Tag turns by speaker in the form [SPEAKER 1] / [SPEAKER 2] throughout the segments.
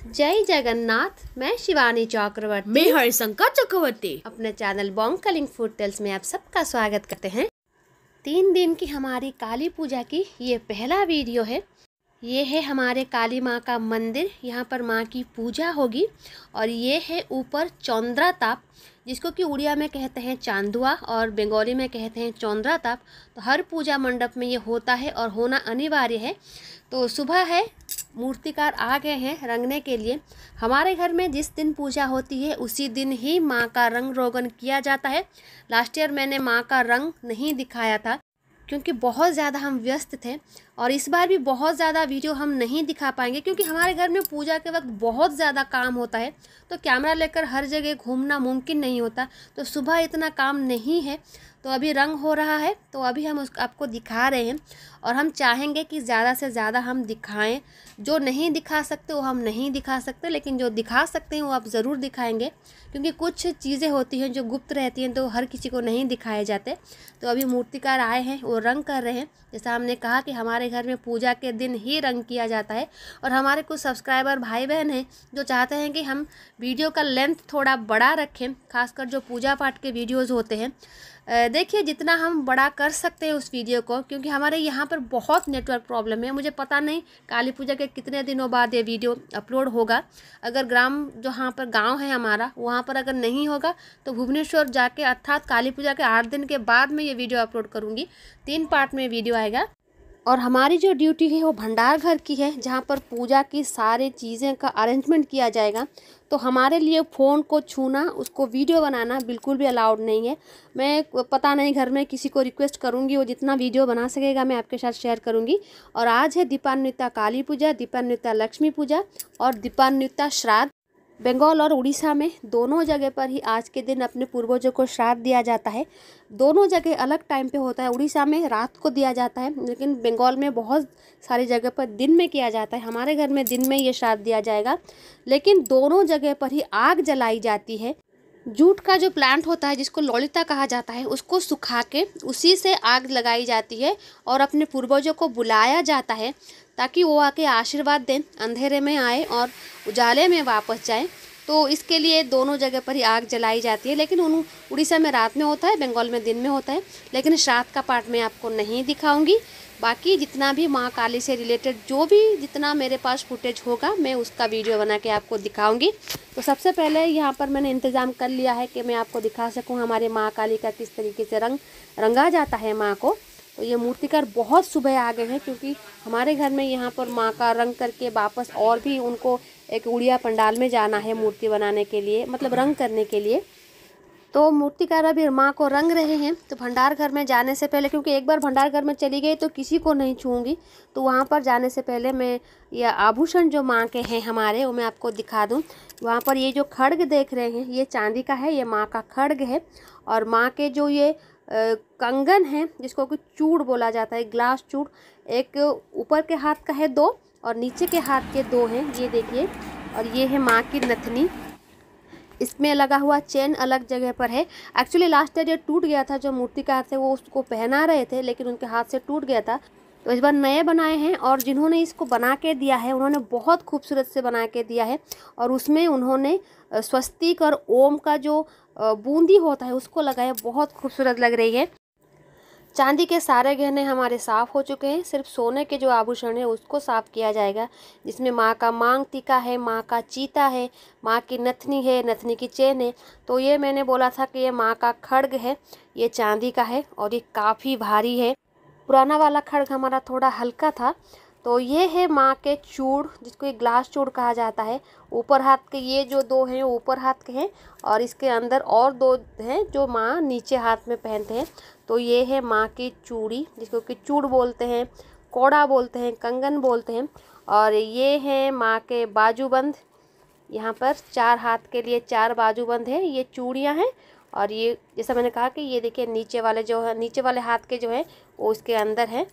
[SPEAKER 1] जय जगन्नाथ। मैं शिवानी चक्रवर्ती।
[SPEAKER 2] मैं हरिशंकर चक्रवर्ती।
[SPEAKER 1] अपने channel Bong Kaling food tales में आप सबका स्वागत करते हैं। 3 दिन की हमारी काली पूजा की ये पहला वीडियो है। ये है हमारे काली माँ का मंदिर। यहाँ पर माँ की पूजा होगी और ये है ऊपर चौंद्रा ताप, जिसको कि उड़िया में कहते हैं चांदुआ और बंगाली में कहते हैं चौंद्रा ताप। तो हर पूजा मंडप में ये होता है और होना अनिवार्य है। तो सुबह है, मूर्तिकार आ गए हैं रंगने के लिए। हमारे घर में जिस दिन पूजा होती है उसी दिन ही माँ का रंग रोगन किया जाता है। लास्ट ईयर मैंने माँ का रंग नहीं दिखाया था क्योंकि बहुत ज़्यादा हम व्यस्त थे, और इस बार भी बहुत ज़्यादा वीडियो हम नहीं दिखा पाएंगे क्योंकि हमारे घर में पूजा के वक्त बहुत ज़्यादा काम होता है। तो कैमरा लेकर हर जगह घूमना मुमकिन नहीं होता। तो सुबह इतना काम नहीं है। तो अभी रंग हो रहा है तो अभी हम आपको दिखा रहे हैं, और हम चाहेंगे कि ज़्यादा से ज़्यादा हम दिखाएं। जो नहीं दिखा सकते वो हम नहीं दिखा सकते, लेकिन जो दिखा सकते हैं वो आप ज़रूर दिखाएंगे क्योंकि कुछ चीज़ें होती हैं जो गुप्त रहती हैं तो हर किसी को नहीं दिखाए जाते। तो अभी मूर्तिकार आए हैं, वो रंग कर रहे हैं। जैसा हमने कहा कि हमारे घर में पूजा के दिन ही रंग किया जाता है, और हमारे कुछ सब्सक्राइबर भाई बहन हैं जो चाहते हैं कि हम वीडियो का लेंथ थोड़ा बड़ा रखें, खासकर जो पूजा पाठ के वीडियोज़ होते हैं। देखिए जितना हम बड़ा कर सकते हैं उस वीडियो को, क्योंकि हमारे यहाँ पर बहुत नेटवर्क प्रॉब्लम है। मुझे पता नहीं काली पूजा के कितने दिनों बाद ये वीडियो अपलोड होगा। अगर जहाँ पर गांव है हमारा, वहाँ पर अगर नहीं होगा तो भुवनेश्वर जाके अर्थात काली पूजा के 8 दिन के बाद में ये वीडियो अपलोड करूँगी। 3 पार्ट में वीडियो आएगा। और हमारी जो ड्यूटी है वो भंडार घर की है, जहाँ पर पूजा की सारी चीज़ें का अरेंजमेंट किया जाएगा। तो हमारे लिए फ़ोन को छूना, उसको वीडियो बनाना बिल्कुल भी अलाउड नहीं है। मैं पता नहीं घर में किसी को रिक्वेस्ट करूँगी, वो जितना वीडियो बना सकेगा मैं आपके साथ शेयर करूँगी। और आज है दीपान्विता काली पूजा, दीपान्विता लक्ष्मी पूजा और दीपान्विता श्राद्ध। बंगाल और उड़ीसा में दोनों जगह पर ही आज के दिन अपने पूर्वजों को श्राद्ध दिया जाता है। दोनों जगह अलग टाइम पे होता है। उड़ीसा में रात को दिया जाता है, लेकिन बंगाल में बहुत सारी जगह पर दिन में किया जाता है। हमारे घर में दिन में ये श्राद्ध दिया जाएगा, लेकिन दोनों जगह पर ही आग जलाई जाती है। जूट का जो प्लांट होता है जिसको ललिता कहा जाता है, उसको सुखा के उसी से आग लगाई जाती है और अपने पूर्वजों को बुलाया जाता है ताकि वो आके आशीर्वाद दें, अंधेरे में आए और उजाले में वापस जाए। तो इसके लिए दोनों जगह पर ही आग जलाई जाती है, लेकिन उड़ीसा में रात में होता है, बंगाल में दिन में होता है। लेकिन श्राद्ध का पार्ट मैं आपको नहीं दिखाऊंगी। बाकी जितना भी माँ काली से रिलेटेड जितना मेरे पास फुटेज होगा मैं उसका वीडियो बना के आपको दिखाऊंगी। तो सबसे पहले यहाँ पर मैंने इंतज़ाम कर लिया है कि मैं आपको दिखा सकूँ हमारे माँ काली का किस तरीके से रंगा जाता है माँ को। तो ये मूर्तिकार बहुत सुबह आ गए हैं क्योंकि हमारे घर में यहाँ पर माँ का रंग करके वापस और भी उनको एक उड़िया पंडाल में जाना है मूर्ति बनाने के लिए, मतलब रंग करने के लिए। तो मूर्तिकार अभी माँ को रंग रहे हैं। तो भंडार घर में जाने से पहले, क्योंकि एक बार भंडार घर में चली गई तो किसी को नहीं छूऊंगी, तो वहाँ पर जाने से पहले मैं ये आभूषण जो माँ के हैं हमारे वो मैं आपको दिखा दूँ। वहाँ पर ये जो खड्ग देख रहे हैं ये चांदी का है, ये माँ का खड्ग है। और माँ के जो ये कंगन है जिसको कि चूड़ बोला जाता है, ग्लास चूड़, एक ऊपर के हाथ का है 2 और नीचे के हाथ के 2 हैं, ये देखिए। और ये है माँ की नथनी, इसमें लगा हुआ चेन अलग जगह पर है। एक्चुअली लास्ट ईयर ये टूट गया था, जो मूर्तिकार थे वो उसको पहना रहे थे लेकिन उनके हाथ से टूट गया था। तो इस बार नए बनाए हैं, और जिन्होंने इसको बना के दिया है उन्होंने बहुत खूबसूरत से बना के दिया है। और उसमें उन्होंने स्वस्तिक और ओम का जो बूंदी होता है उसको लगाया, बहुत खूबसूरत लग रही है। चांदी के सारे गहने हमारे साफ़ हो चुके हैं, सिर्फ सोने के जो आभूषण है उसको साफ़ किया जाएगा, जिसमें माँ का मांग टीका है, माँ का चीता है, माँ की नथनी है, नथनी की चेन है। तो ये मैंने बोला था कि ये माँ का खड्ग है, ये चांदी का है और ये काफ़ी भारी है। पुराना वाला खड्ग हमारा थोड़ा हल्का था। तो ये है माँ के चूड़, जिसको एक ग्लास चूड़ कहा जाता है। ऊपर हाथ के ये जो 2 हैं ऊपर हाथ के हैं, और इसके अंदर और 2 हैं जो माँ नीचे हाथ में पहनते हैं। तो ये है माँ की चूड़ी, जिसको कि चूड़ बोलते हैं, कौड़ा बोलते हैं, कंगन बोलते हैं। और ये है माँ के बाजूबंद, यहाँ पर 4 हाथ के लिए 4 बाजूबंद है, ये चूड़ियाँ हैं। और ये जैसा मैंने कहा कि ये देखिए नीचे वाले जो है, नीचे वाले हाथ के जो है वो इसके अंदर है।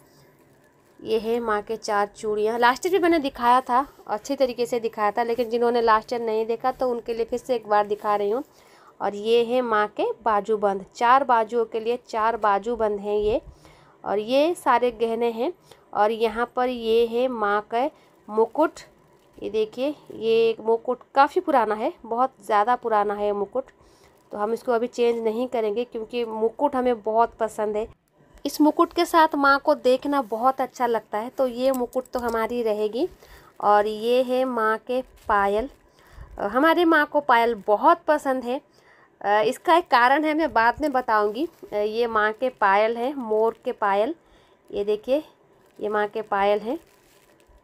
[SPEAKER 1] ये है माँ के 4 चूड़ियाँ। लास्ट ईयर भी मैंने दिखाया था, अच्छी तरीके से दिखाया था, लेकिन जिन्होंने लास्ट ईयर नहीं देखा तो उनके लिए फिर से एक बार दिखा रही हूँ। और ये है माँ के बाजूबंद, 4 बाजुओं के लिए 4 बाजूबंद हैं ये। और ये सारे गहने हैं। और यहाँ पर ये है माँ का मुकुट, ये देखिए, ये एक मुकुट काफ़ी पुराना है, बहुत ज़्यादा पुराना है ये मुकुट। तो हम इसको अभी चेंज नहीं करेंगे क्योंकि मुकुट हमें बहुत पसंद है। इस मुकुट के साथ माँ को देखना बहुत अच्छा लगता है, तो ये मुकुट तो हमारी रहेगी। और ये है माँ के पायल। हमारी माँ को पायल बहुत पसंद है। इसका एक कारण है, मैं बाद में बताऊंगी। ये माँ के पायल हैं, मोर के पायल। ये देखिए, ये माँ के पायल हैं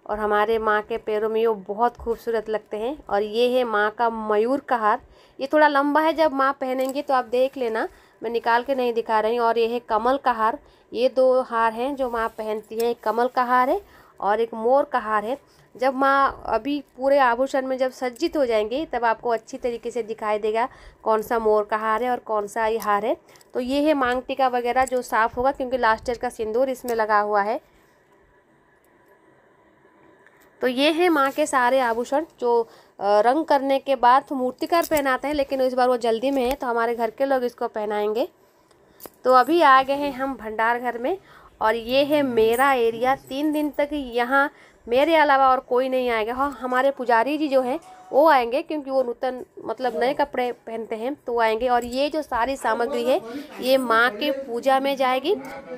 [SPEAKER 1] और हमारे माँ के पैरों में ये बहुत खूबसूरत लगते हैं। और ये है माँ का मयूर का हार। ये थोड़ा लंबा है, जब माँ पहनेंगी तो आप देख लेना, मैं निकाल के नहीं दिखा रही हूँ। और ये है कमल का हार। ये दो हार हैं जो माँ पहनती है, एक कमल का हार है और एक मोर का हार है। जब माँ अभी पूरे आभूषण में जब सज्जित हो जाएंगी तब आपको अच्छी तरीके से दिखाई देगा कौन सा मोर का हार है और कौन सा ये हार है। तो ये है मांग टीका वगैरह जो साफ़ होगा, क्योंकि लास्ट ईयर का सिंदूर इसमें लगा हुआ है। तो ये है माँ के सारे आभूषण जो रंग करने के बाद मूर्तिकार पहनाते हैं, लेकिन इस बार वो जल्दी में है तो हमारे घर के लोग इसको पहनाएंगे। तो अभी आ गए हैं हम भंडार घर में और ये है मेरा एरिया। 3 दिन तक यहाँ मेरे अलावा और कोई नहीं आएगा। हाँ, हमारे पुजारी जी जो हैं वो आएंगे, क्योंकि वो नूतन मतलब नए कपड़े पहनते हैं तो वो आएंगे। और ये जो सारी सामग्री है ये माँ के पूजा में जाएगी।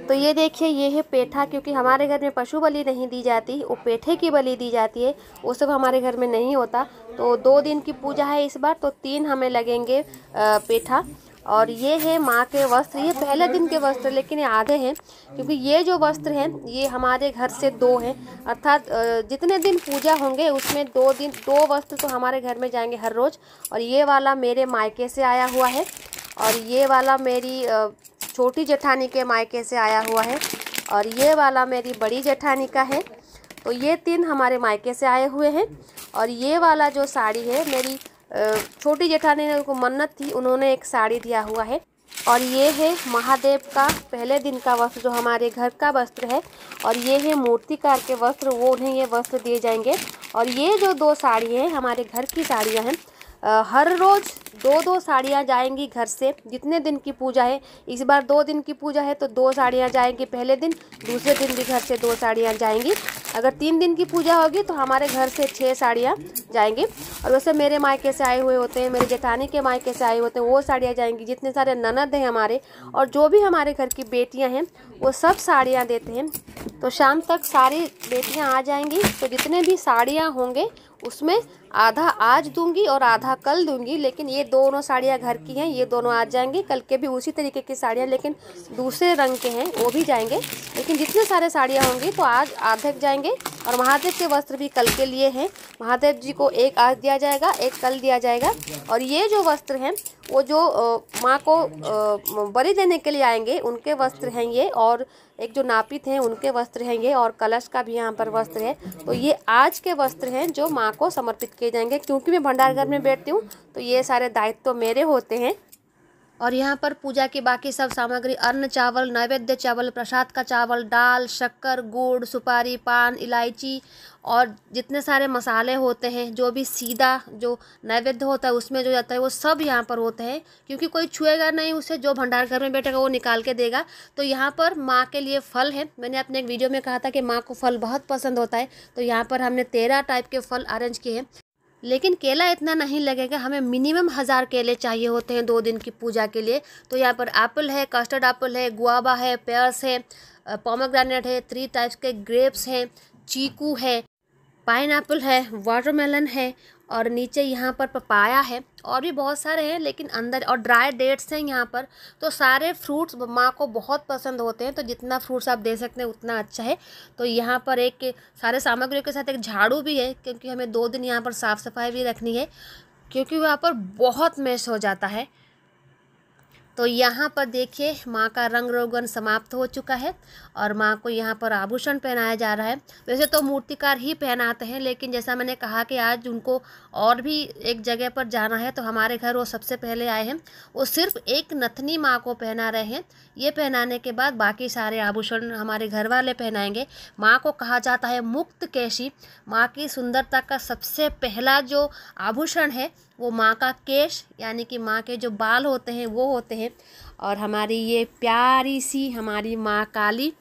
[SPEAKER 1] तो ये देखिए, ये है पेठा, क्योंकि हमारे घर में पशु बलि नहीं दी जाती, वो पेठे की बलि दी जाती है। वो सब हमारे घर में नहीं होता। तो 2 दिन की पूजा है इस बार, तो 3 हमें लगेंगे पेठा। और ये है माँ के वस्त्र। ये पहले दिन के वस्त्र, लेकिन ये आधे हैं, क्योंकि ये जो वस्त्र हैं ये हमारे घर से 2 हैं। अर्थात जितने दिन पूजा होंगे उसमें 2 वस्त्र तो हमारे घर में जाएंगे हर रोज़। और ये वाला मेरे मायके से आया हुआ है और ये वाला मेरी छोटी जेठानी के मायके से आया हुआ है और ये वाला मेरी बड़ी जेठानी का है। तो ये 3 हमारे मायके से आए हुए हैं। और ये वाला जो साड़ी है, मेरी छोटी जेठानी ने उनको मन्नत थी, उन्होंने एक साड़ी दिया हुआ है। और ये है महादेव का पहले दिन का वस्त्र जो हमारे घर का वस्त्र है। और ये है मूर्तिकार के वस्त्र, वो उन्हें ये वस्त्र दिए जाएंगे। और ये जो 2 साड़ी हैं हमारे घर की साड़ियाँ हैं। हर रोज़ 2-2 साड़ियाँ जाएंगी घर से, जितने दिन की पूजा है। इस बार 2 दिन की पूजा है तो 2 साड़ियाँ जाएंगी पहले दिन, दूसरे दिन भी घर से 2 साड़ियाँ जाएंगी। अगर 3 दिन की पूजा होगी तो हमारे घर से 6 साड़ियाँ जाएंगी। और वैसे मेरे मायके से आए हुए होते हैं, मेरे जेठानी के मायके से आए होते हैं, वो साड़ियाँ जाएंगी। जितने सारे ननद हैं हमारे और जो भी हमारे घर की बेटियाँ हैं वो सब साड़ियाँ देते हैं। तो शाम तक सारी बेटियाँ आ जाएंगी। तो जितने भी साड़ियाँ होंगे उसमें आधा आज दूंगी और आधा कल दूंगी। लेकिन ये दोनों साड़ियाँ घर की हैं, ये दोनों आज जाएंगी। कल के भी उसी तरीके की साड़ियाँ, लेकिन दूसरे रंग के हैं, वो भी जाएंगे। लेकिन जितने सारे साड़ियाँ होंगी तो आज आधे जाएंगे। और महादेव के वस्त्र भी कल के लिए हैं। महादेव जी को एक आज दिया जाएगा, एक कल दिया जाएगा। और ये जो वस्त्र हैं वो जो माँ को बलि देने के लिए आएंगे उनके वस्त्र हैं ये। और एक जो नापित हैं उनके वस्त्र हैं ये। और कलश का भी यहाँ पर वस्त्र है। तो ये आज के वस्त्र हैं जो माँ को समर्पित किए जाएंगे। क्योंकि मैं भंडार घर में बैठती हूँ तो ये सारे दायित्व तो मेरे होते हैं। और यहाँ पर पूजा की बाकी सब सामग्री, अन्न चावल, नैवेद्य चावल, प्रसाद का चावल, दाल, शक्कर, गुड़, सुपारी, पान, इलायची और जितने सारे मसाले होते हैं, जो भी सीधा जो नैवेद्य होता है उसमें जो जाता है वो सब यहाँ पर होते हैं। क्योंकि कोई छुएगा नहीं उसे, जो भंडार घर में बैठेगा वो निकाल के देगा। तो यहाँ पर माँ के लिए फल है। मैंने अपने एक वीडियो में कहा था कि माँ को फल बहुत पसंद होता है, तो यहाँ पर हमने 13 टाइप के फल अरेंज किए हैं। लेकिन केला इतना नहीं लगेगा, हमें मिनिमम 1000 केले चाहिए होते हैं 2 दिन की पूजा के लिए। तो यहाँ पर एप्पल है, कस्टर्ड एप्पल है, गुआवा है, पेयर्स है, पोमेग्रेनेट है, 3 टाइप्स के ग्रेप्स हैं, चीकू है, पाइनएप्पल है, वाटरमेलन है और नीचे यहाँ पर पपाया है और भी बहुत सारे हैं। लेकिन अंदर और ड्राई डेट्स हैं यहाँ पर। तो सारे फ्रूट्स माँ को बहुत पसंद होते हैं, तो जितना फ्रूट्स आप दे सकते हैं उतना अच्छा है। तो यहाँ पर एक सारे सामग्रियों के साथ एक झाड़ू भी है, क्योंकि हमें 2 दिन यहाँ पर साफ़ सफाई भी रखनी है, क्योंकि वहाँ पर बहुत मैस हो जाता है। तो यहाँ पर देखिए माँ का रंग रोगन समाप्त हो चुका है और माँ को यहाँ पर आभूषण पहनाया जा रहा है। वैसे तो मूर्तिकार ही पहनाते हैं, लेकिन जैसा मैंने कहा कि आज उनको और भी एक जगह पर जाना है, तो हमारे घर वो सबसे पहले आए हैं। वो सिर्फ एक नथनी माँ को पहना रहे हैं। ये पहनाने के बाद बाकी सारे आभूषण हमारे घर वाले पहनाएंगे। माँ को कहा जाता है मुक्त केशी। माँ की सुंदरता का सबसे पहला जो आभूषण है वो माँ का केश, यानी कि माँ के जो बाल होते हैं वो होते हैं। और हमारी ये प्यारी सी हमारी माँ काली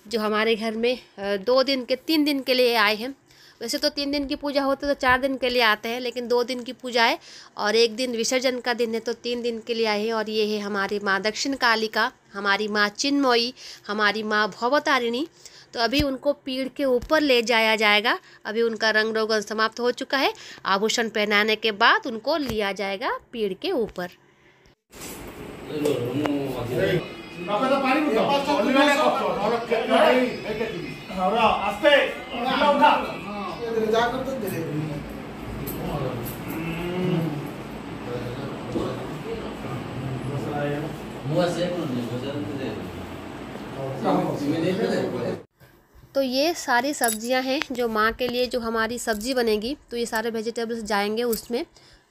[SPEAKER 1] जो हमारे घर में 2 दिन के 3 दिन के लिए आए हैं, वैसे तो 3 दिन की पूजा होती है तो 4 दिन के लिए आते हैं, लेकिन 2 दिन की पूजा है और 1 दिन विसर्जन का दिन है, तो 3 दिन के लिए आए हैं। और ये है हमारी माँ दक्षिण कालिका, हमारी माँ चिन्मयी, हमारी माँ भवतारिणी। तो अभी उनको पीड़ के ऊपर ले जाया जाएगा। अभी उनका रंग रोगन समाप्त हो चुका है। आभूषण पहनाने के बाद उनको लिया जाएगा पीड़ के ऊपर। तो ये सारी सब्जियां हैं जो माँ के लिए जो हमारी सब्जी बनेगी, तो ये सारे वेजिटेबल्स जाएंगे उसमें।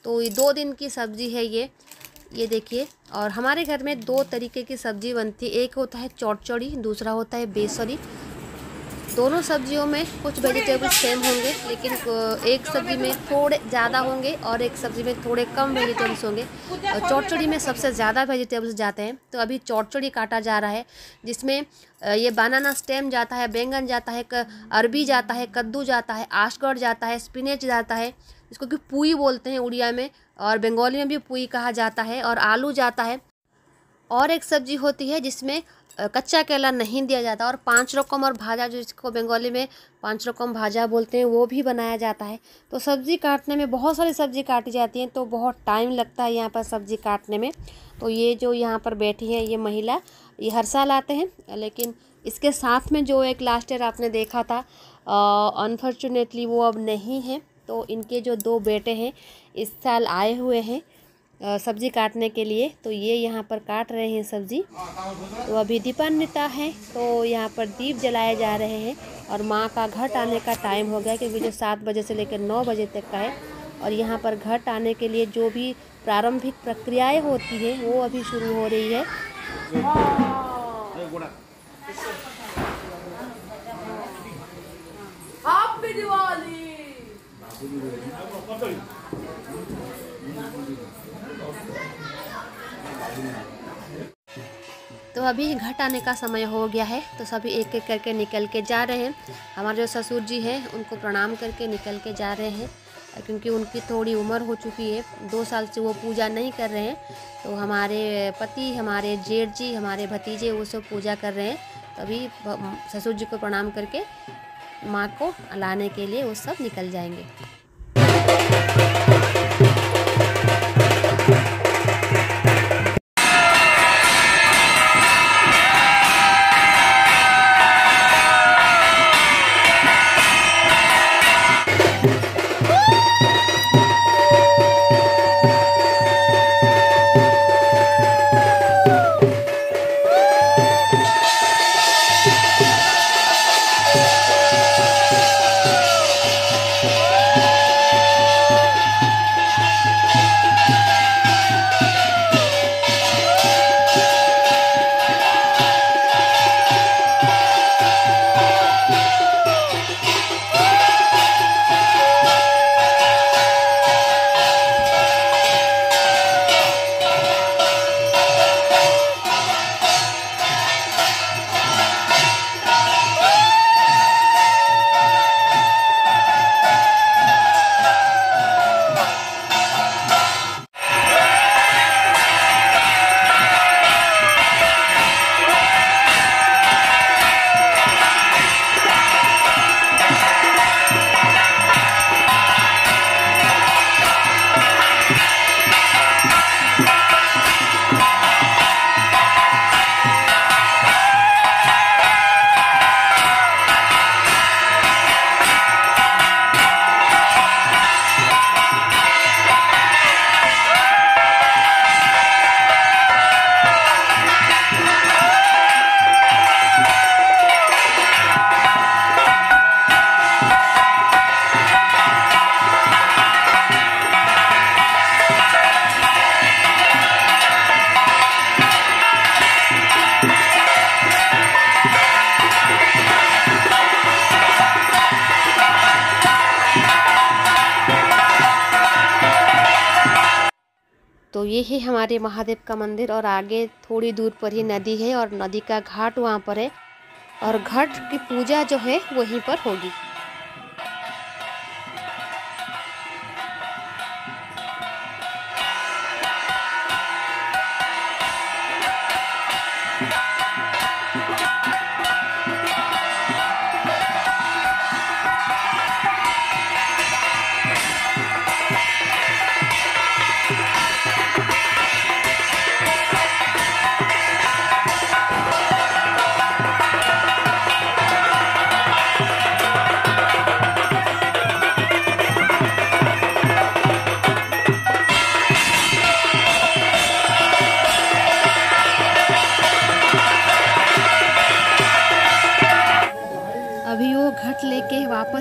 [SPEAKER 1] तो ये 2 दिन की सब्जी है ये देखिए। और हमारे घर में 2 तरीके की सब्जी बनती है, एक होता है चौड़चौड़ी, दूसरा होता है बेसरी। दोनों सब्जियों में कुछ वेजिटेबल्स सेम होंगे, लेकिन एक सब्जी में थोड़े ज़्यादा होंगे और एक सब्जी में थोड़े कम वेजिटेबल्स होंगे। चौड़चौड़ी में सबसे ज़्यादा वेजिटेबल्स जाते हैं, तो अभी चौड़चौड़ी काटा जा रहा है, जिसमें ये बनाना स्टेम जाता है, बैंगन जाता है, अरबी जाता है, कद्दू जाता है, आशगढ़ जाता है, स्पिनेच जाता है, इसको कि पुई बोलते हैं उड़िया में, और बंगाली में भी पुई कहा जाता है, और आलू जाता है। और एक सब्जी होती है जिसमें कच्चा केला नहीं दिया जाता, और 5 रकम और भाजा, जो जिसको बंगाली में 5 रकम भाजा बोलते हैं, वो भी बनाया जाता है। तो सब्ज़ी काटने में बहुत सारी सब्ज़ी काटी जाती हैं, तो बहुत टाइम लगता है यहाँ पर सब्ज़ी काटने में। तो ये जो यहाँ पर बैठी हैं ये महिला, ये हर साल आते हैं, लेकिन इसके साथ में जो एक लास्ट ईयर आपने देखा था, अनफॉर्चुनेटली वो अब नहीं है। तो इनके जो 2 बेटे हैं इस साल आए हुए हैं सब्ज़ी काटने के लिए, तो ये यहाँ पर काट रहे हैं सब्ज़ी। तो अभी दीपान्विता है, तो यहाँ पर दीप जलाए जा रहे हैं, और माँ का घट आने का टाइम हो गया, क्योंकि जो 7 बजे से लेकर 9 बजे तक का है। और यहाँ पर घट आने के लिए जो भी प्रारंभिक प्रक्रियाएं होती हैं वो अभी शुरू हो रही है। हैप्पी दिवाली। तो अभी घट आने का समय हो गया है, तो सभी एक एक करके निकल के जा रहे हैं। हमारे जो ससुर जी हैं उनको प्रणाम करके निकल के जा रहे हैं, क्योंकि उनकी थोड़ी उम्र हो चुकी है, 2 साल से वो पूजा नहीं कर रहे हैं। तो हमारे पति, हमारे जेठ जी, हमारे भतीजे वो सब पूजा कर रहे हैं। तभी ससुर जी को प्रणाम करके माँ को लाने के लिए वो सब निकल जाएंगे। तो ये है हमारे महादेव का मंदिर, और आगे थोड़ी दूर पर ही नदी है, और नदी का घाट वहाँ पर है, और घाट की पूजा जो है वहीं पर होगी।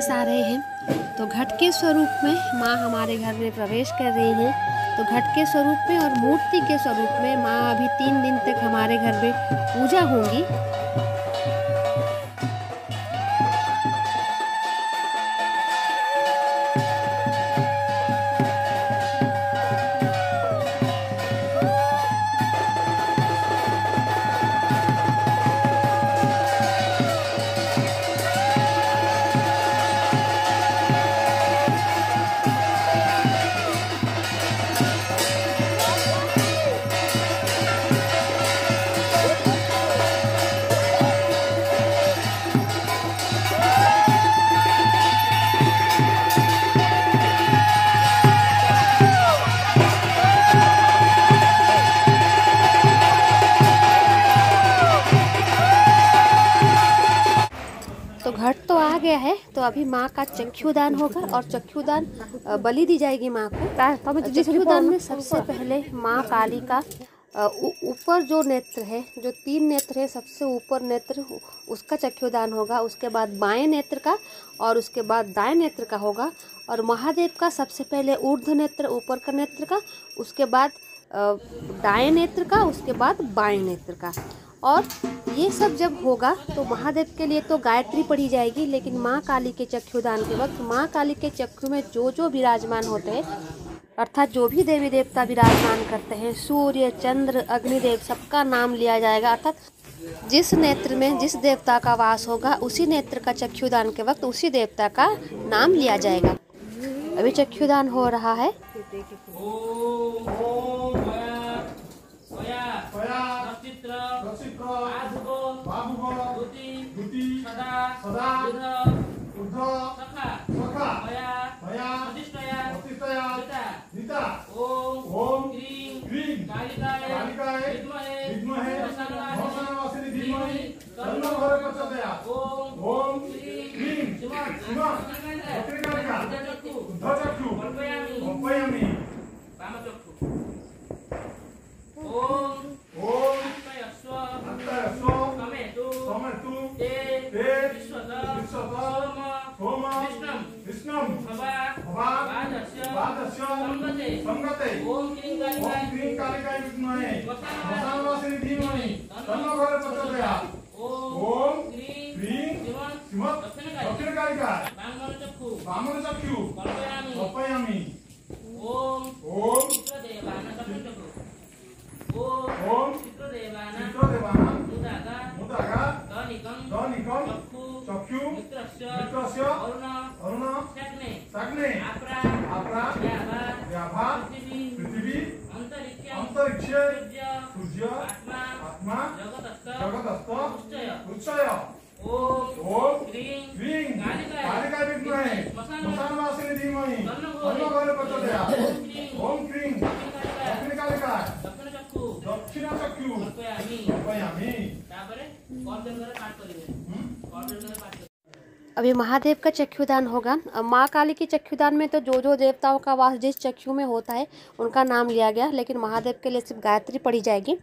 [SPEAKER 1] वापस आ रहे हैं। तो घट के स्वरूप में माँ हमारे घर में प्रवेश कर रही हैं। तो घट के स्वरूप में और मूर्ति के स्वरूप में माँ अभी 3 दिन तक हमारे घर में पूजा होंगी। तो घट तो आ गया है। तो अभी माँ का चक्षुदान होगा और चक्षुदान बलि दी जाएगी माँ को। चक्षुदान में सबसे पहले माँ काली का ऊपर जो नेत्र है, जो 3 नेत्र है, सबसे ऊपर नेत्र उसका चक्षुदान होगा। उसके बाद बाएं नेत्र का और उसके बाद दाएं नेत्र का होगा। और महादेव का सबसे पहले ऊर्ध्व नेत्र, ऊपर का नेत्र का, उसके बाद दाएं नेत्र का, उसके बाद बाएं नेत्र का। और ये सब जब होगा तो महादेव के लिए तो गायत्री पढ़ी जाएगी, लेकिन माँ काली के चक्षुदान के वक्त माँ काली के चक्षु में जो जो विराजमान होते हैं, अर्थात जो भी देवी देवता विराजमान करते हैं, सूर्य, चंद्र, अग्निदेव, सबका नाम लिया जाएगा। अर्थात जिस नेत्र में जिस देवता का वास होगा उसी नेत्र का चक्षुदान के वक्त उसी देवता का नाम लिया जाएगा। अभी चक्षुदान हो रहा है। अभी महादेव का चक्षुदान होगा। माँ काली के चक्षुदान में तो जो जो देवताओं का वास जिस चक्षु में होता है उनका नाम लिया गया, लेकिन महादेव के लिए सिर्फ गायत्री पढ़ी जाएगी।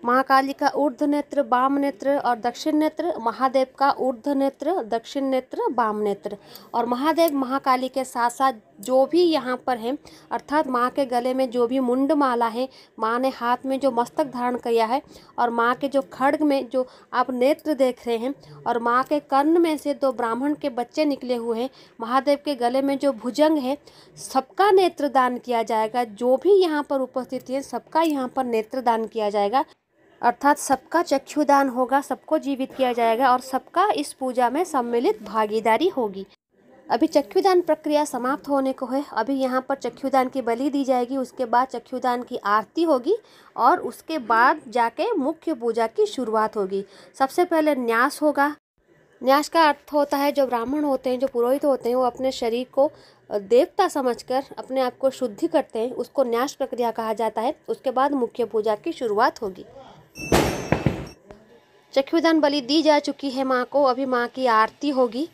[SPEAKER 1] महाकाली का ऊर्ध्व नेत्र, वाम नेत्र और दक्षिण नेत्र, महादेव का ऊर्ध्व नेत्र, दक्षिण नेत्र, वाम नेत्र। और महादेव महाकाली के साथ साथ जो भी यहाँ पर हैं, अर्थात माँ के गले में जो भी मुंड माला है, माँ ने हाथ में जो मस्तक धारण किया है, और माँ के जो खड्ग में जो आप नेत्र देख रहे हैं, और माँ के कर्ण में से 2 ब्राह्मण के बच्चे निकले हुए हैं, महादेव के गले में जो भुजंग है, सबका नेत्रदान किया जाएगा। जो भी यहाँ पर उपस्थित है सबका यहाँ पर नेत्रदान किया जाएगा, अर्थात सबका चक्षुदान होगा, सबको जीवित किया जाएगा और सबका इस पूजा में सम्मिलित भागीदारी होगी। अभी चक्षुदान प्रक्रिया समाप्त होने को है। अभी यहाँ पर चक्षुदान की बलि दी जाएगी, उसके बाद चक्षुदान की आरती होगी और उसके बाद जाके मुख्य पूजा की शुरुआत होगी। सबसे पहले न्यास होगा। न्यास का अर्थ होता है जो ब्राह्मण होते हैं, जो पुरोहित होते हैं, वो अपने शरीर को देवता समझकर अपने आप को शुद्धि करते हैं, उसको न्यास प्रक्रिया कहा जाता है। उसके बाद मुख्य पूजा की शुरुआत होगी। चक्षुदान बलि दी जा चुकी है माँ को, अभी माँ की आरती होगी।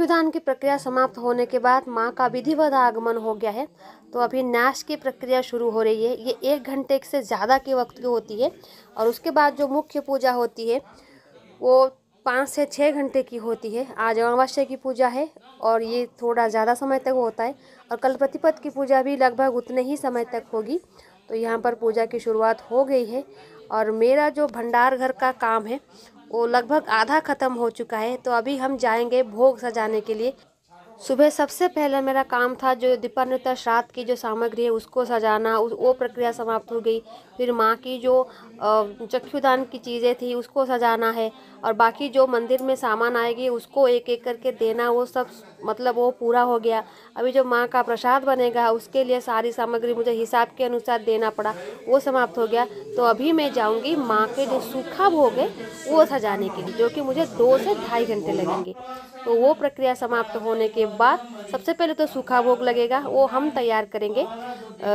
[SPEAKER 1] चक्षुदान की प्रक्रिया समाप्त होने के बाद माँ का विधिवत आगमन हो गया है। तो अभी न्यास की प्रक्रिया शुरू हो रही है। ये 1 घंटे से ज़्यादा के वक्त की होती है और उसके बाद जो मुख्य पूजा होती है वो 5 से 6 घंटे की होती है। आज अमावस्या की पूजा है और ये थोड़ा ज़्यादा समय तक होता है और कल प्रतिपद की पूजा भी लगभग उतने ही समय तक होगी। तो यहाँ पर पूजा की शुरुआत हो गई है और मेरा जो भंडार घर का काम है वो लगभग आधा ख़त्म हो चुका है। तो अभी हम जाएंगे भोग सजाने के लिए। सुबह सबसे पहले मेरा काम था जो दीपान्विता श्राद्ध की जो सामग्री है उसको सजाना, वो प्रक्रिया समाप्त हो गई। फिर माँ की जो चक्षुदान की चीज़ें थी उसको सजाना है और बाकी जो मंदिर में सामान आएगी उसको एक एक करके देना, वो सब मतलब वो पूरा हो गया। अभी जो माँ का प्रसाद बनेगा उसके लिए सारी सामग्री मुझे हिसाब के अनुसार देना पड़ा, वो समाप्त हो गया। तो अभी मैं जाऊँगी माँ के जो सूखा भोग है वो सजाने के लिए, जो कि मुझे 2 से ढाई घंटे लगेंगे। तो वो प्रक्रिया समाप्त होने के बाद सबसे पहले तो सूखा भोग लगेगा, वो हम तैयार करेंगे।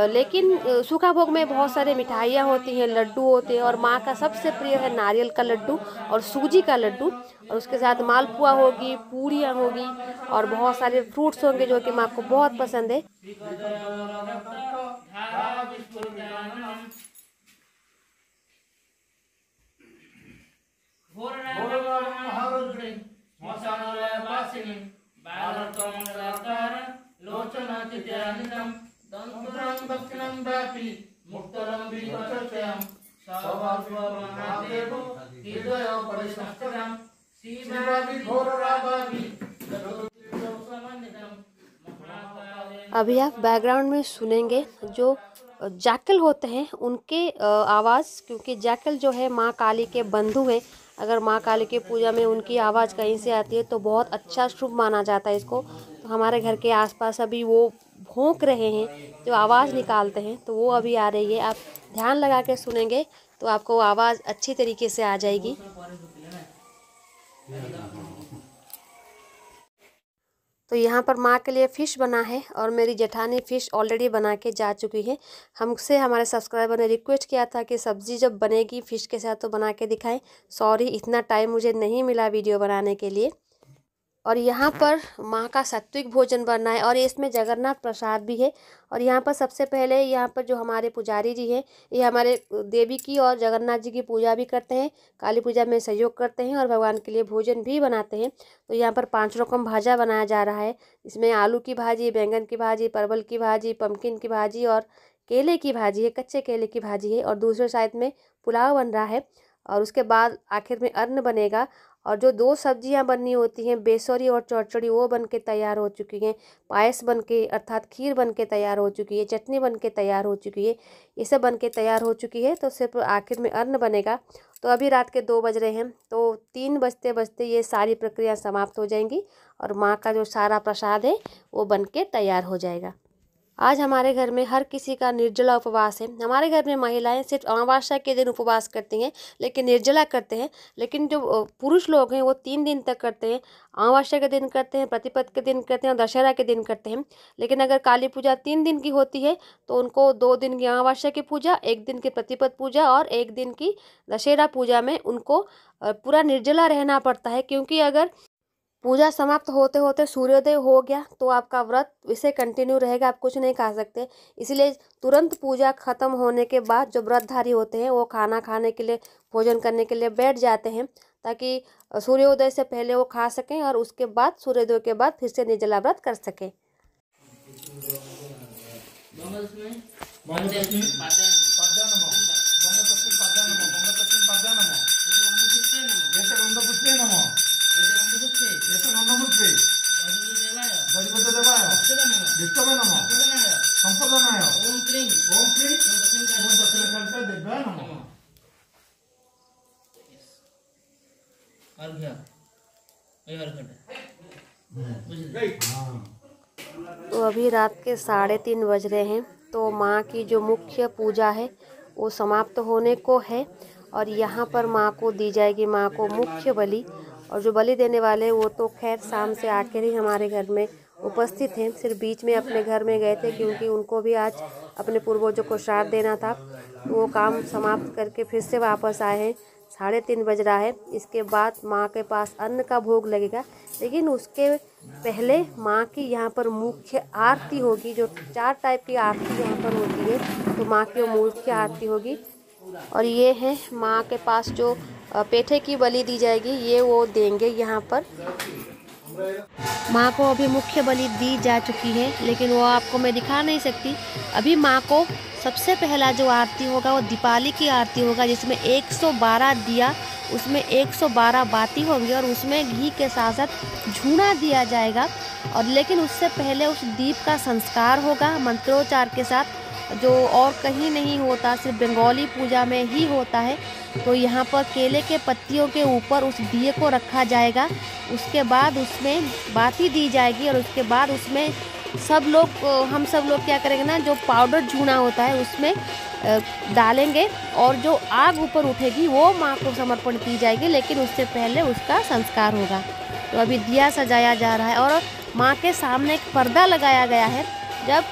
[SPEAKER 1] लेकिन सूखा भोग में बहुत सारे मिठाइयाँ होती हैं, लड्डू होते हैं और माँ का सबसे प्रिय है नारियल का लड्डू और सूजी का लड्डू, और उसके साथ मालपुआ होगी, पूड़ियाँ होगी और बहुत सारे फ्रूट्स होंगे जो कि माँ को बहुत पसंद है। अभी आप बैकग्राउंड में सुनेंगे जो जैकल होते हैं उनके आवाज़, क्योंकि जैकल जो है माँ काली के बंधु हैं। अगर माँ काली की पूजा में उनकी आवाज़ कहीं से आती है तो बहुत अच्छा शुभ माना जाता है इसको। तो हमारे घर के आसपास अभी वो भौंक रहे हैं, जो आवाज़ निकालते हैं, तो वो अभी आ रही है। आप ध्यान लगा के सुनेंगे तो आपको आवाज़ अच्छी तरीके से आ जाएगी। तो यहाँ पर माँ के लिए फ़िश बना है और मेरी जेठानी फ़िश ऑलरेडी बना के जा चुकी है। हमसे हमारे सब्सक्राइबर ने रिक्वेस्ट किया था कि सब्ज़ी जब बनेगी फ़िश के साथ तो बना के दिखाएं। सॉरी, इतना टाइम मुझे नहीं मिला वीडियो बनाने के लिए। और यहाँ पर माँ का सात्विक भोजन बनना है और इसमें जगन्नाथ प्रसाद भी है। और यहाँ पर सबसे पहले यहाँ पर जो हमारे पुजारी जी हैं, ये हमारे देवी की और जगन्नाथ जी की पूजा भी करते हैं, काली पूजा में सहयोग करते हैं और भगवान के लिए भोजन भी बनाते हैं। तो यहाँ पर 5 रकम भाजा बनाया जा रहा है। इसमें आलू की भाजी, बैंगन की भाजी, परवल की भाजी, पम्पकिन की भाजी और केले की भाजी है, कच्चे केले की भाजी है और दूसरे साइड में पुलाव बन रहा है। और उसके बाद आखिर में अन्न बनेगा और जो 2 सब्जियां बननी होती हैं, बेसोरी और चौचड़ी, वो बन के तैयार हो चुकी हैं। पायस बन के अर्थात खीर बन के तैयार हो चुकी है, चटनी बन के तैयार हो चुकी है, ये सब बन के तैयार हो चुकी है। तो सिर्फ आखिर में अन्न बनेगा। तो अभी रात के 2 बज रहे हैं, तो 3 बजते बजते ये सारी प्रक्रिया समाप्त हो जाएंगी और माँ का जो सारा प्रसाद है वो बन के तैयार हो जाएगा। आज हमारे घर में हर किसी का निर्जला उपवास है। हमारे घर में महिलाएं सिर्फ अमावस्या के दिन उपवास करती हैं, लेकिन निर्जला करते हैं। लेकिन जो पुरुष लोग हैं वो 3 दिन तक करते हैं। अमावस्या के दिन करते हैं, प्रतिपद के दिन करते हैं और दशहरा के दिन करते हैं। लेकिन अगर काली पूजा 3 दिन की होती है तो उनको 2 दिन की अमावस्या की पूजा, 1 दिन की प्रतिपद पूजा और 1 दिन की दशहरा पूजा में उनको पूरा निर्जला रहना पड़ता है। क्योंकि अगर पूजा समाप्त होते होते सूर्योदय हो गया तो आपका व्रत इसे कंटिन्यू रहेगा, आप कुछ नहीं खा सकते। इसलिए तुरंत पूजा खत्म होने के बाद जो व्रतधारी होते हैं वो खाना खाने के लिए, भोजन करने के लिए बैठ जाते हैं, ताकि सूर्योदय से पहले वो खा सकें और उसके बाद सूर्योदय के बाद फिर से निर्जला व्रत कर सकें। तो अभी रात के 3:30 बज रहे हैं। तो माँ की जो मुख्य पूजा है वो समाप्त होने को है और यहाँ पर माँ को दी जाएगी माँ को मुख्य बलि। और जो बलि देने वाले वो तो खैर शाम से आकर ही हमारे घर में उपस्थित हैं, सिर्फ बीच में अपने घर में गए थे क्योंकि उनको भी आज अपने पूर्वजों को श्राद्ध देना था। वो काम समाप्त करके फिर से वापस आए हैं। 3:30 बज रहा है। इसके बाद माँ के पास अन्न का भोग लगेगा, लेकिन उसके पहले माँ की यहाँ पर मुख्य आरती होगी। जो 4 टाइप की आरती यहाँ पर होती है, तो माँ की मुख्य आरती होगी। और ये है माँ के पास जो पेठे की बलि दी जाएगी, ये वो देंगे यहाँ पर। माँ को अभी मुख्य बलि दी जा चुकी है, लेकिन वो आपको मैं दिखा नहीं सकती। अभी माँ को सबसे पहला जो आरती होगा वो दीपावली की आरती होगा, जिसमें 112 दिया, उसमें 112 बाती होंगे और उसमें घी के साथ साथ झूना दिया जाएगा। और लेकिन उससे पहले उस दीप का संस्कार होगा मंत्रोच्चार के साथ, जो और कहीं नहीं होता, सिर्फ बंगाली पूजा में ही होता है। तो यहाँ पर केले के पत्तियों के ऊपर उस दिए को रखा जाएगा। उसके बाद उसमें बाती दी जाएगी और उसके बाद उसमें हम सब लोग क्या करेंगे ना, जो पाउडर झूना होता है उसमें डालेंगे और जो आग ऊपर उठेगी वो माँ को समर्पण की जाएगी, लेकिन उससे पहले उसका संस्कार होगा। तो अभी दिया सजाया जा रहा है और माँ के सामने एक पर्दा लगाया गया है। जब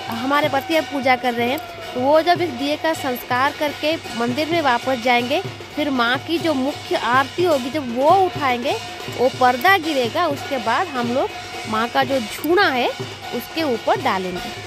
[SPEAKER 1] हमारे पति पूजा कर रहे हैं, तो वो जब इस दिए का संस्कार करके मंदिर में वापस जाएंगे, फिर माँ की जो मुख्य आरती होगी जब वो उठाएंगे, वो पर्दा गिरेगा। उसके बाद हम लोग माँ का जो झूना है उसके ऊपर डालेंगे।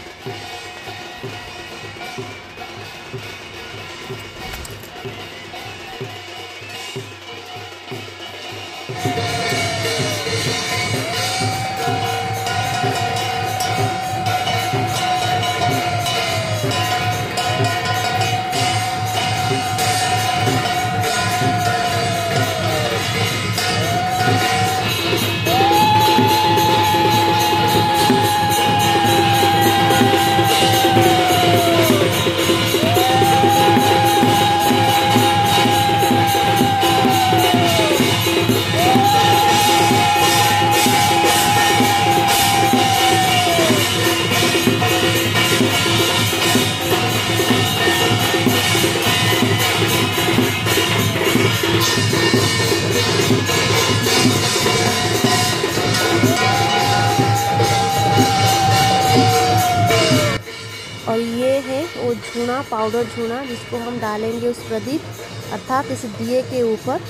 [SPEAKER 1] और ये है वो झूना, पाउडर झूना, जिसको हम डालेंगे उस प्रदीप अर्थात इस दिए के ऊपर,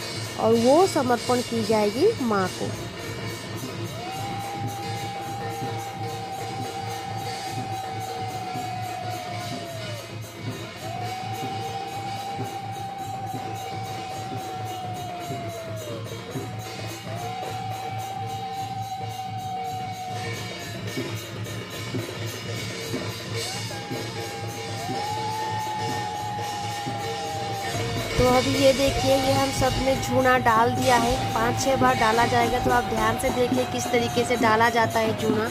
[SPEAKER 1] और वो समर्पण की जाएगी माँ को। तो अभी ये देखिए, ये हम सब ने झूना डाल दिया है। 5-6 बार डाला जाएगा, तो आप ध्यान से देखिए किस तरीके से डाला जाता है झूना।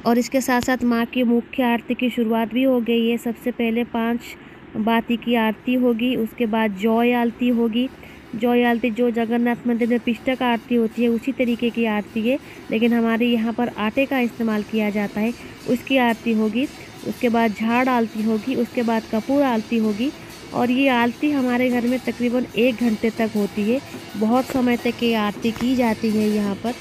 [SPEAKER 1] और इसके साथ साथ माँ की मुख्य आरती की शुरुआत भी हो गई है। सबसे पहले 5 बाती की आरती होगी, उसके बाद जय आरती होगी। जय आरती जो जगन्नाथ मंदिर में पिष्टक आरती होती है उसी तरीके की आरती है, लेकिन हमारे यहाँ पर आटे का इस्तेमाल किया जाता है, उसकी आरती होगी। उसके बाद झाड़ आरती होगी, उसके बाद कपूर आरती होगी। और ये आरती हमारे घर में तकरीबन 1 घंटे तक होती है। बहुत समय तक ये आरती की जाती है यहाँ पर।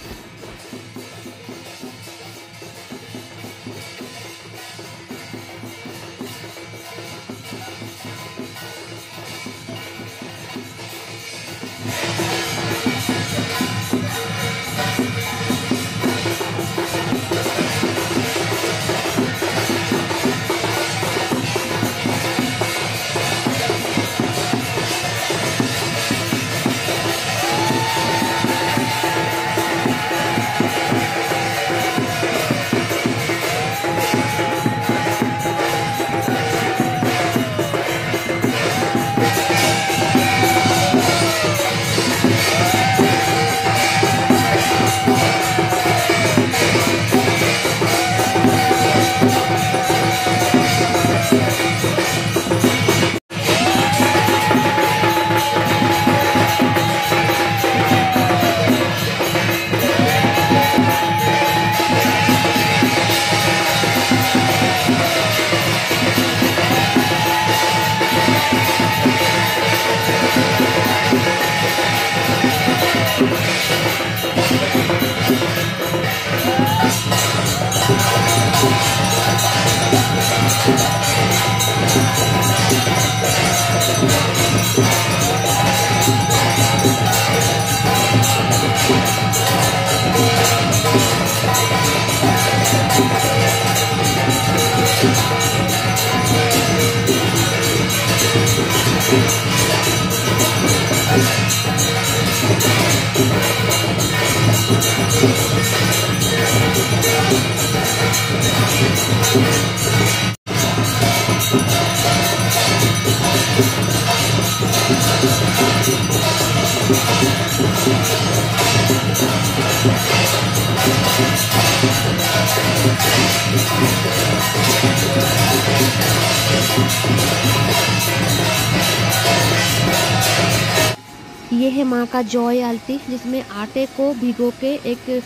[SPEAKER 1] ये है माँ का जॉय आलती, जिसमें आटे को भिगो के एक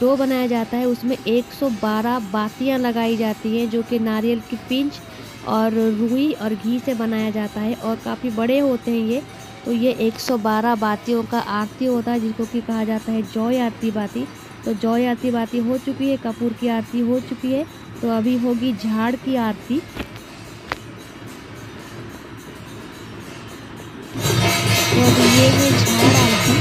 [SPEAKER 1] डो बनाया जाता है। उसमें 112 बातियाँ लगाई जाती हैं, जो कि नारियल की पिंच और रुई और घी से बनाया जाता है और काफ़ी बड़े होते हैं ये। तो ये 112 बातियों का आरती होता है, जिसको कि कहा जाता है जॉय आरती बाती। तो जॉय आरती बाती हो चुकी है, कपूर की आरती हो चुकी है, तो अभी होगी झाड़ की आरती। तो अभी ये है झाड़ आरती।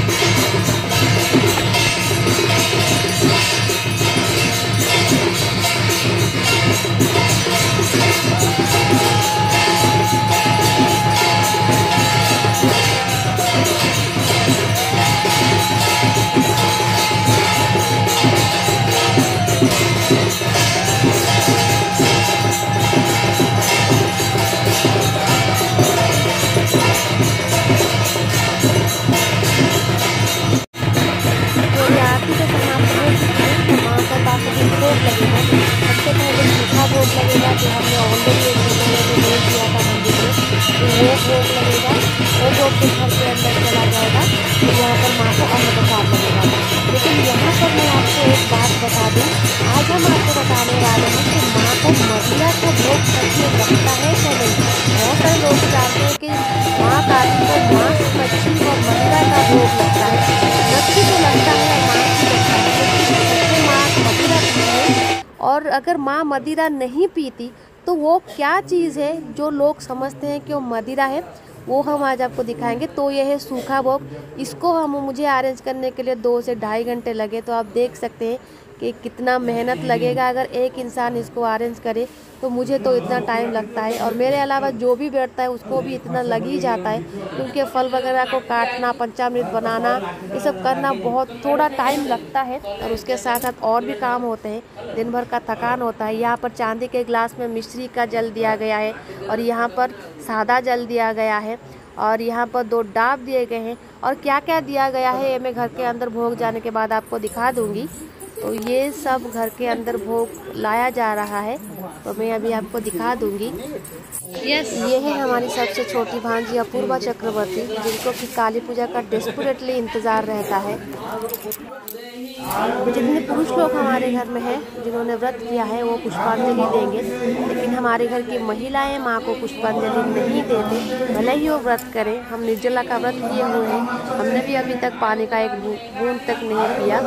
[SPEAKER 1] सबसे पहले सूखा भोग लगेगा, जो हमने ऑलरेडी एक वीडियो में भेज दिया था मंदिर में, तो वो भोग लगेगा। वो भोग के घर के अंदर चला जाएगा, तो यहाँ पर माँ को अन्न प्रसाद लगेगा। लेकिन यहाँ पर मैं आपको एक बात बता दूँ, आज हम आपको बताने वाले हैं कि माँ को मदिरा का भोग सच में लगता है क्या नहीं। बहुत सारे लोग जानते हैं कि माँ काली को मांस, मच्छी और मदिरा का भोग लगता है। मच्छी तो लगता है, मांस भी लगता है, लेकिन सच्चे माँ मदिरा पीती है। और अगर माँ मदिरा नहीं पीती तो वो क्या चीज़ है जो लोग समझते हैं कि वो मदिरा है, वो हम आज आपको दिखाएंगे। तो ये है सूखा भोग। इसको मुझे अरेंज करने के लिए 2 से ढाई घंटे लगे। तो आप देख सकते हैं कि कितना मेहनत लगेगा। अगर एक इंसान इसको अरेंज करे तो मुझे तो इतना टाइम लगता है, और मेरे अलावा जो भी बैठता है उसको भी इतना लग ही जाता है, क्योंकि फल वगैरह को काटना, पंचामृत बनाना, ये सब करना बहुत थोड़ा टाइम लगता है। और उसके साथ साथ और भी काम होते हैं, दिन भर का थकान होता है। यहाँ पर चांदी के गिलास में मिश्री का जल दिया गया है, और यहाँ पर सादा जल दिया गया है, और यहाँ पर 2 डाब दिए गए हैं। और क्या क्या दिया गया है ये मैं घर के अंदर भोग जाने के बाद आपको दिखा दूँगी। तो ये सब घर के अंदर भोग लाया जा रहा है, तो मैं अभी आपको दिखा दूंगी। ये है हमारी सबसे छोटी भांजी अपूर्वा चक्रवर्ती, जिनको कि काली पूजा का डेस्परेटली इंतज़ार रहता है। जितने पुरुष लोग हमारे घर में हैं जिन्होंने व्रत किया है वो पुष्पांजलि देंगे, लेकिन हमारे घर की महिलाएं माँ को पुष्पांजलि नहीं देते, भले ही वो व्रत करें। हम निर्जला का व्रत किए हुए हैं, हमने भी अभी तक पानी का एक बूंद तक नहीं पिया,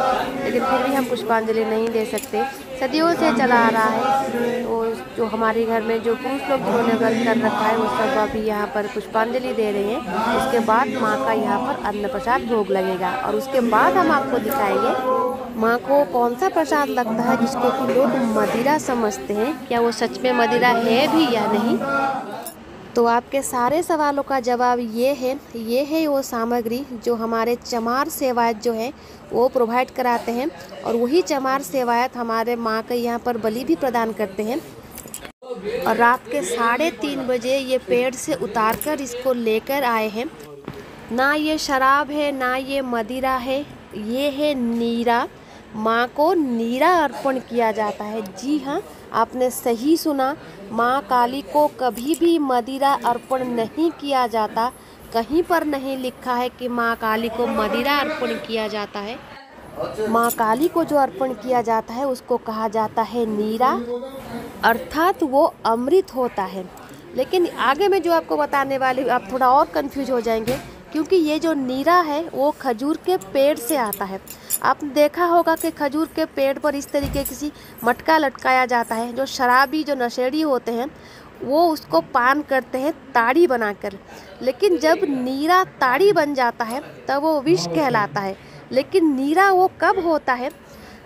[SPEAKER 1] लेकिन फिर भी हम पुष्पांजलि नहीं दे सकते। सदियों से चला आ रहा है। वो जो हमारे घर में जो पुरुष लोग जिन्होंने व्रत कर रखा है वो सब अभी यहाँ पर पुष्पांजलि दे रहे हैं। उसके बाद माँ का यहाँ पर अन्न प्रसाद भोग लगेगा, और उसके बाद हम आपको दिखाएंगे माँ को कौन सा प्रसाद लगता है जिसको कि लोग मदिरा समझते हैं। क्या वो सच में मदिरा है भी या नहीं। तो आपके सारे सवालों का जवाब ये है वो सामग्री जो हमारे चमार सेवायत जो है वो प्रोवाइड कराते हैं, और वही चमार सेवायत हमारे माँ के यहाँ पर बलि भी प्रदान करते हैं। और रात के 3:30 बजे ये पेड़ से उतारकर इसको लेकर आए हैं। ना ये शराब है, ना ये मदिरा है, ये है नीरा। माँ को नीरा अर्पण किया जाता है। जी हाँ, आपने सही सुना, माँ काली को कभी भी मदिरा अर्पण नहीं किया जाता। कहीं पर नहीं लिखा है कि माँ काली को मदिरा अर्पण किया जाता है। माँ काली को जो अर्पण किया जाता है उसको कहा जाता है नीरा, अर्थात वो अमृत होता है। लेकिन आगे मैं जो आपको बताने वाली आप थोड़ा और कंफ्यूज हो जाएंगे, क्योंकि ये जो नीरा है वो खजूर के पेड़ से आता है। आपने देखा होगा कि खजूर के पेड़ पर इस तरीके किसी मटका लटकाया जाता है। जो शराबी, जो नशेड़ी होते हैं वो उसको पान करते हैं ताड़ी बनाकर, लेकिन जब नीरा ताड़ी बन जाता है तब वो विष कहलाता है। लेकिन नीरा वो कब होता है,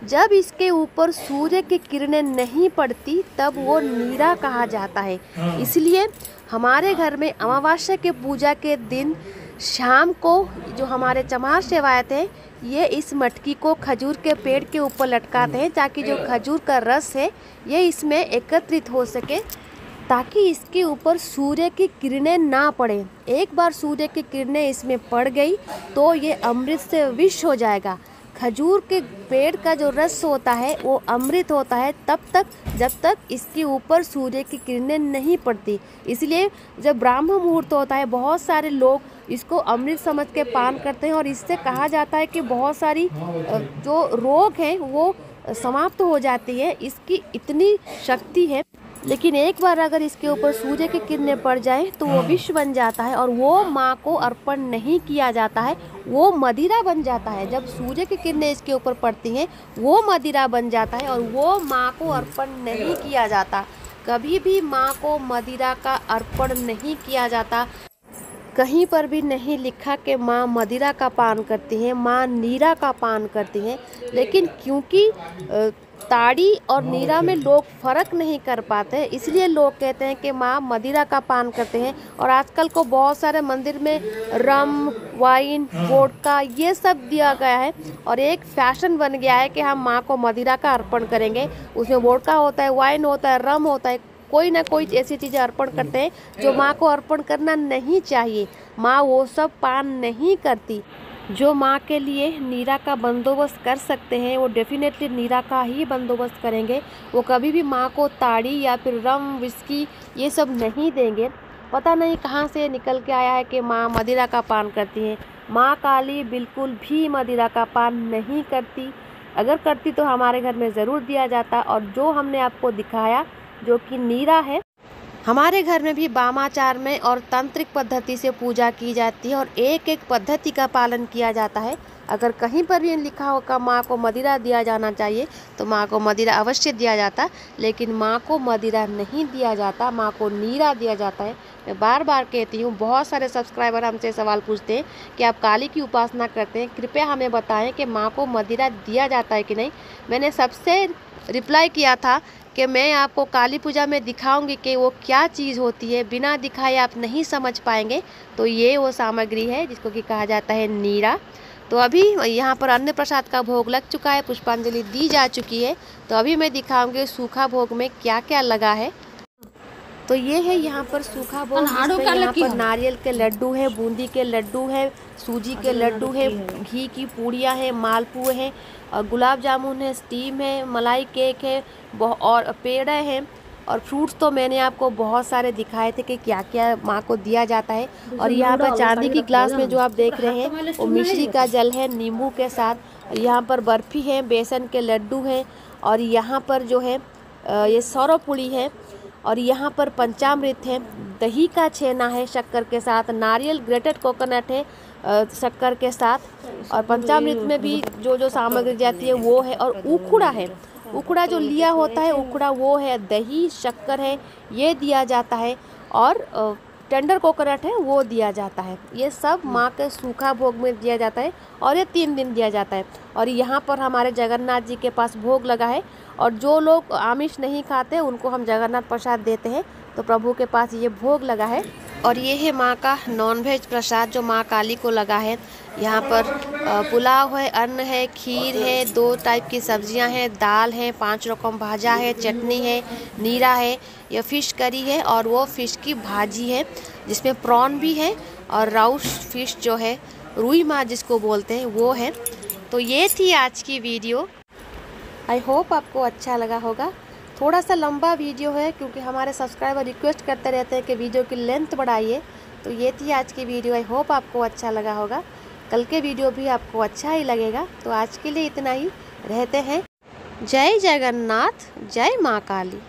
[SPEAKER 1] जब इसके ऊपर सूर्य की किरणें नहीं पड़ती तब वो नीरा कहा जाता है। इसलिए हमारे घर में अमावस्या के पूजा के दिन शाम को जो हमारे चमार सेवायत हैं ये इस मटकी को खजूर के पेड़ के ऊपर लटकाते हैं ताकि जो खजूर का रस है ये इसमें एकत्रित हो सके, ताकि इसके ऊपर सूर्य की किरणें ना पड़े। एक बार सूर्य की किरणें इसमें पड़ गई तो ये अमृत से विष हो जाएगा। खजूर के पेड़ का जो रस होता है वो अमृत होता है तब तक जब तक इसके ऊपर सूर्य की किरणें नहीं पड़ती। इसलिए जब ब्राह्म मुहूर्त होता है बहुत सारे लोग इसको अमृत समझ के पान करते हैं और इससे कहा जाता है कि बहुत सारी जो रोग हैं वो समाप्त हो जाती है। इसकी इतनी शक्ति है। लेकिन एक बार अगर इसके ऊपर सूर्य की किरणें पड़ जाए तो वो विष बन जाता है और वो माँ को अर्पण नहीं किया जाता है, वो मदिरा बन जाता है। जब सूर्य की किरणें इसके ऊपर पड़ती हैं वो मदिरा बन जाता है और वो माँ को अर्पण नहीं किया जाता। कभी भी माँ को मदिरा का अर्पण नहीं किया जाता। कहीं पर भी नहीं लिखा कि माँ मदिरा का पान करती हैं, माँ नीरा का पान करती हैं। लेकिन क्योंकि ताड़ी और नीरा में लोग फ़र्क नहीं कर पाते इसलिए लोग कहते हैं कि माँ मदिरा का पान करते हैं। और आजकल को बहुत सारे मंदिर में रम, वाइन, वोडका ये सब दिया गया है और एक फैशन बन गया है कि हम माँ को मदिरा का अर्पण करेंगे। उसमें वोडका होता है, वाइन होता है, रम होता है, कोई ना कोई ऐसी चीज़ें अर्पण करते हैं जो माँ को अर्पण करना नहीं चाहिए। माँ वो सब पान नहीं करती। जो माँ के लिए नीरा का बंदोबस्त कर सकते हैं वो डेफिनेटली नीरा का ही बंदोबस्त करेंगे। वो कभी भी माँ को ताड़ी या फिर रम, विस्की ये सब नहीं देंगे। पता नहीं कहाँ से निकल के आया है कि माँ मदिरा का पान करती हैं। माँ काली बिल्कुल भी मदिरा का पान नहीं करती। अगर करती तो हमारे घर में ज़रूर दिया जाता। और जो हमने आपको दिखाया जो कि नीरा है, हमारे घर में भी वामाचार में और तांत्रिक पद्धति से पूजा की जाती है और एक एक पद्धति का पालन किया जाता है। अगर कहीं पर भी लिखा होगा माँ को मदिरा दिया जाना चाहिए तो माँ को मदिरा अवश्य दिया जाता, लेकिन माँ को मदिरा नहीं दिया जाता, माँ को नीरा दिया जाता है। मैं बार बार कहती हूँ, बहुत सारे सब्सक्राइबर हमसे सवाल पूछते हैं कि आप काली की उपासना करते हैं, कृपया हमें बताएं कि माँ को मदिरा दिया जाता है कि नहीं। मैंने सबसे रिप्लाई किया था कि मैं आपको काली पूजा में दिखाऊंगी कि वो क्या चीज़ होती है। बिना दिखाए आप नहीं समझ पाएंगे। तो ये वो सामग्री है जिसको कि कहा जाता है नीरा। तो अभी यहाँ पर अन्न प्रसाद का भोग लग चुका है, पुष्पांजलि दी जा चुकी है। तो अभी मैं दिखाऊंगी सूखा भोग में क्या क्या लगा है। तो ये है यहाँ पर सूखा भोग। यहाँ पर नारियल के लड्डू है, बूंदी के लड्डू है, सूजी के लड्डू है, घी की पूड़ियाँ हैं, मालपुए हैं और गुलाब जामुन है, स्टीम है, मलाई केक है और पेड़े हैं। और फ्रूट्स तो मैंने आपको बहुत सारे दिखाए थे कि क्या क्या माँ को दिया जाता है। और यहाँ पर चांदी की ग्लास में जो आप देख रहे हैं वो मिश्री का जल है नींबू के साथ। यहाँ पर बर्फ़ी है, बेसन के लड्डू हैं और यहाँ पर जो है ये सौरपुड़ी है और यहाँ पर पंचामृत है, दही का छेना है शक्कर के साथ, नारियल ग्रेटेड कोकोनट है शक्कर के साथ। और पंचामृत में भी जो जो सामग्री जाती है वो है। और उखुड़ा है, उखुड़ा जो लिया होता है उखुड़ा वो है, दही, शक्कर है ये दिया जाता है और टेंडर कोकोनट है वो दिया जाता है। ये सब माँ के सूखा भोग में दिया जाता है और ये 3 दिन दिया जाता है। और यहाँ पर हमारे जगन्नाथ जी के पास भोग लगा है और जो लोग आमिष नहीं खाते उनको हम जगन्नाथ प्रसाद देते हैं। तो प्रभु के पास ये भोग लगा है। और ये है माँ का नॉनवेज प्रसाद जो माँ काली को लगा है। यहाँ पर पुलाव है, अन्न है, खीर है, 2 टाइप की सब्जियाँ हैं, दाल है, 5 रकम भाजा है, चटनी है, नीरा है, यह फ़िश करी है और वो फ़िश की भाजी है जिसमें प्रॉन भी है और राउस फिश जो है रुई माँ जिसको बोलते हैं वो है। तो ये थी आज की वीडियो। आई होप आपको अच्छा लगा होगा। थोड़ा सा लंबा वीडियो है क्योंकि हमारे सब्सक्राइबर रिक्वेस्ट करते रहते हैं कि वीडियो की लेंथ बढ़ाइए। तो ये थी आज की वीडियो। आई होप आपको अच्छा लगा होगा। कल के वीडियो भी आपको अच्छा ही लगेगा। तो आज के लिए इतना ही। रहते हैं। जय जगन्नाथ, जय माँ काली।